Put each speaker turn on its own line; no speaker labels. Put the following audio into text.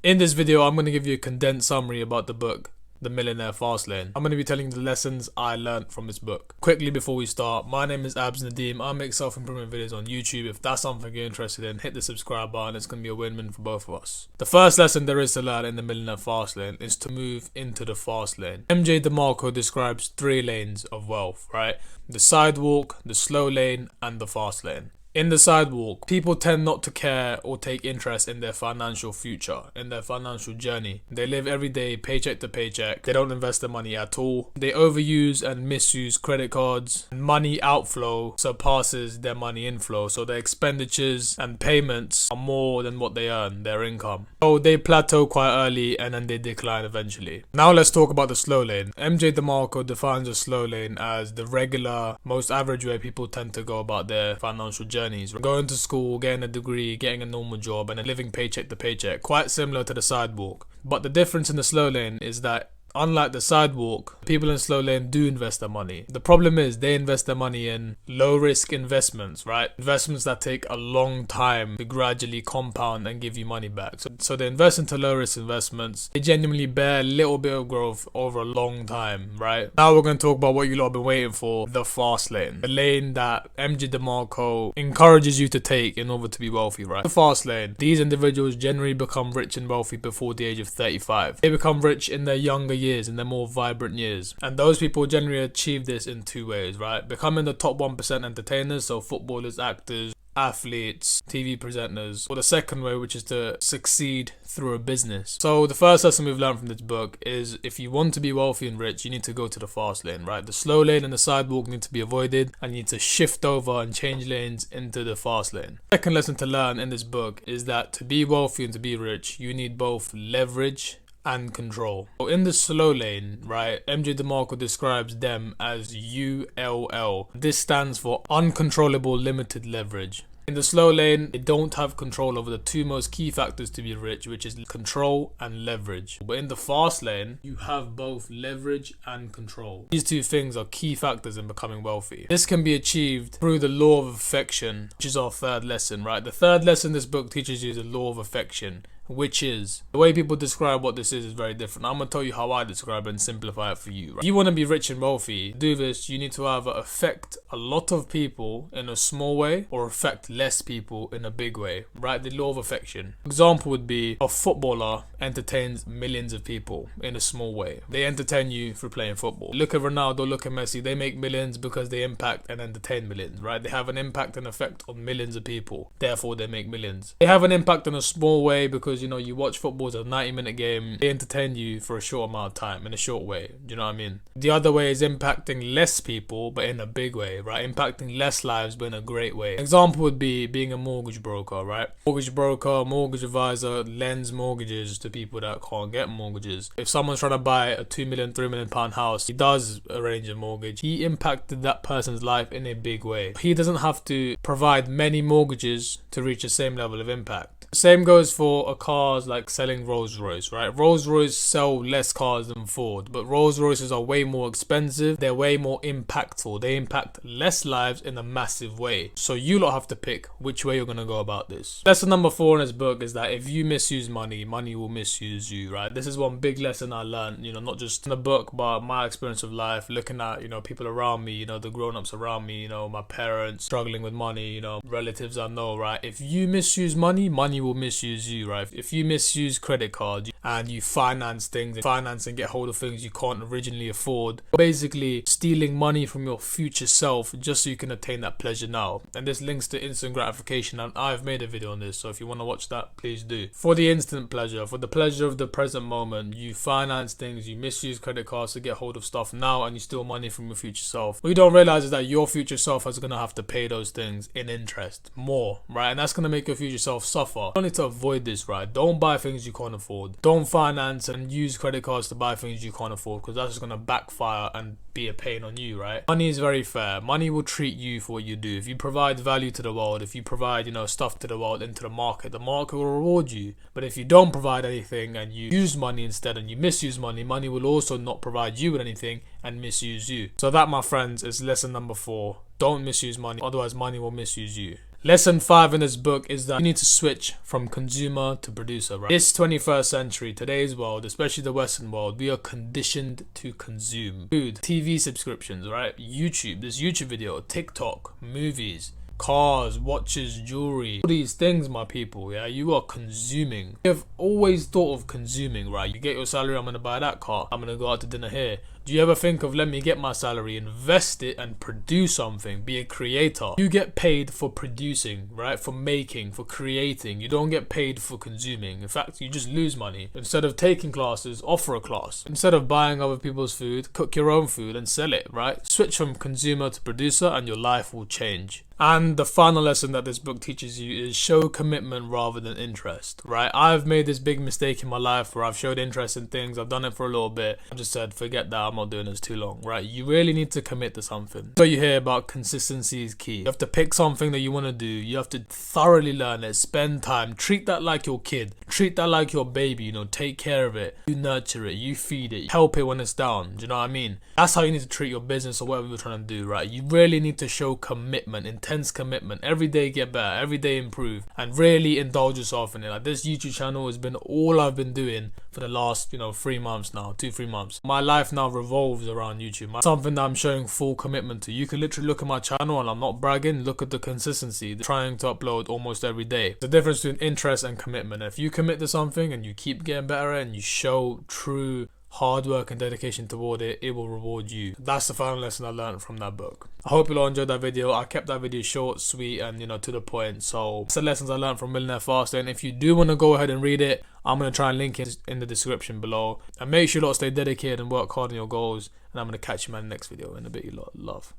In this video, I'm going to give you a condensed summary about the book, The Millionaire Fastlane. I'm going to be telling you the lessons I learned from this book. Quickly before we start, my name is Nadeem. I make self-improvement videos on YouTube. If that's something you're interested in, hit the subscribe button. It's going to be a win-win for both of us. The first lesson there is to learn in The Millionaire Fastlane is to move into the fast lane. MJ Demarco describes 3 lanes of wealth, right? The sidewalk, the slow lane, and the fast lane. In the sidewalk, people tend not to care or take interest in their financial future, in their financial journey. They live every day paycheck to paycheck. They don't invest their money at all. They overuse and misuse credit cards. Money outflow surpasses their money inflow, so their expenditures and payments are more than what they earn, their income. So they plateau quite early and then they decline eventually. Now let's talk about the slow lane. MJ Demarco defines the slow lane as the regular, most average way people tend to go about their financial journey. Going to school, getting a degree, getting a normal job, and then living paycheck to paycheck. Quite similar to the sidewalk. But the difference in the slow lane is that unlike the sidewalk, people in slow lane do invest their money. The problem is they invest their money in low risk investments, right? Investments that take a long time to gradually compound and give you money back. So they invest into low risk investments. They genuinely bear a little bit of growth over a long time, right? Now we're going to talk about what you lot have been waiting for, the fast lane. The lane that MJ Demarco encourages you to take in order to be wealthy, right? The fast lane. These individuals generally become rich and wealthy before the age of 35. They become rich in their younger years, in their more vibrant years, and those people generally achieve this in 2 ways, right? Becoming the top 1% entertainers, so footballers, actors, athletes, TV presenters, or the second way, which is to succeed through a business. So the first lesson we've learned from this book is if you want to be wealthy and rich, you need to go to the fast lane, right? The slow lane and the sidewalk need to be avoided, and you need to shift over and change lanes into the fast lane. Second lesson to learn in this book is that to be wealthy and to be rich, you need both leverage and control. So in the slow lane, right, MJ Demarco describes them as ULL. This stands for uncontrollable limited leverage. In the slow lane, they don't have control over the 2 most key factors to be rich, which is control and leverage. But in the fast lane, you have both leverage and control. These 2 things are key factors in becoming wealthy. This can be achieved through the law of affection, which is our third lesson, right? The third lesson this book teaches you is the law of affection, which is the way people describe what this is very different. I'm going to tell you how I describe it and simplify it for you, right? If you want to be rich and wealthy, to do this, you need to either affect a lot of people in a small way or affect less people in a big way, right? The law of affection. Example would be a footballer entertains millions of people in a small way. They entertain you through playing football. Look at Ronaldo, look at Messi. They make millions because they impact and entertain millions, right? They have an impact and effect on millions of people. Therefore, they make millions. They have an impact in a small way because, you know, you watch football, it's a 90-minute game. They entertain you for a short amount of time, in a short way. Do you know what I mean? The other way is impacting less people, but in a big way, right? Impacting less lives, but in a great way. Example would be being a mortgage broker, right? Mortgage broker, mortgage advisor lends mortgages to people that can't get mortgages. If someone's trying to buy a 2 million, 3 million pound house, he does arrange a mortgage. He impacted that person's life in a big way. He doesn't have to provide many mortgages to reach the same level of impact. Same goes for a cars like selling Rolls Royce, right? Rolls Royce sell less cars than Ford, but Rolls Royces are way more expensive. They're way more impactful. They impact less lives in a massive way. So you lot have to pick which way you're going to go about this. Lesson number 4 in this book is that if you misuse money, money will misuse you, right? This is one big lesson I learned, you know, not just in the book, but my experience of life, looking at, you know, people around me, you know, the grown-ups around me, you know, my parents struggling with money, you know, relatives I know, right? If you misuse money, money will misuse you, right? If you misuse credit cards and you finance and get hold of things you can't originally afford, basically stealing money from your future self just so you can attain that pleasure now. And this links to instant gratification, and I've made a video on this, so if you want to watch that, please do. For the instant pleasure, for the pleasure of the present moment, you finance things, you misuse credit cards to get hold of stuff now, and you steal money from your future self. What you don't realize is that your future self is going to have to pay those things in interest more, right? And that's going to make your future self suffer. You need to avoid this, right? Don't buy things you can't afford. Don't finance and use credit cards to buy things you can't afford, because that's just going to backfire and be a pain on you, right? Money is very fair. Money will treat you for what you do. If you provide value to the world, if you provide, you know, stuff to the world, into the market will reward you. But if you don't provide anything and you use money instead and you misuse money, money will also not provide you with anything and misuse you. So that, my friends, is lesson number 4. Don't misuse money, otherwise money will misuse you. Lesson 5 in this book is that you need to switch from consumer to producer, right? This 21st century, today's world, especially the Western world, we are conditioned to consume food, TV subscriptions, right? YouTube, this YouTube video, TikTok, movies, cars, watches, jewelry, all these things, my people. Yeah, you are consuming. You've always thought of consuming, right? You get your salary, I'm gonna buy that car, I'm gonna go out to dinner here. Do you ever think of, let me get my salary, invest it and produce something, be a creator? You get paid for producing, right? For making, for creating. You don't get paid for consuming. In fact, you just lose money. Instead of taking classes, offer a class. Instead of buying other people's food, cook your own food and sell it, right? Switch from consumer to producer and your life will change. And the final lesson that this book teaches you is show commitment rather than interest, right? I've made this big mistake in my life where I've showed interest in things, I've done it for a little bit, I just said, forget that, I'm not doing this too long, right? You really need to commit to something. So you hear about consistency is key. You have to pick something that you want to do, you have to thoroughly learn it, spend time, treat that like your kid, treat that like your baby, you know, take care of it, you nurture it, you feed it, help it when it's down, do you know what I mean? That's how you need to treat your business or whatever you're trying to do, right? You really need to show commitment, intense commitment, every day get better, every day improve, and really indulge yourself in it. Like, this YouTube channel has been all I've been doing for the last, 3 months now, 2-3 months. My life now revolves around YouTube. Something that I'm showing full commitment to. You can literally look at my channel, and I'm not bragging, look at the consistency, trying to upload almost every day. The difference between interest and commitment. If you commit to something and you keep getting better and you show true hard work and dedication toward it, it will reward you. That's the final lesson I learned from that book. I hope you all enjoyed that video. I kept that video short, sweet, and to the point. So that's the lessons I learned from Millionaire Fastlane. If you do want to go ahead and read it, I'm going to try and link it in the description below. And make sure you lot stay dedicated and work hard on your goals. And I'm going to catch you in my next video in a bit. You lot. Love.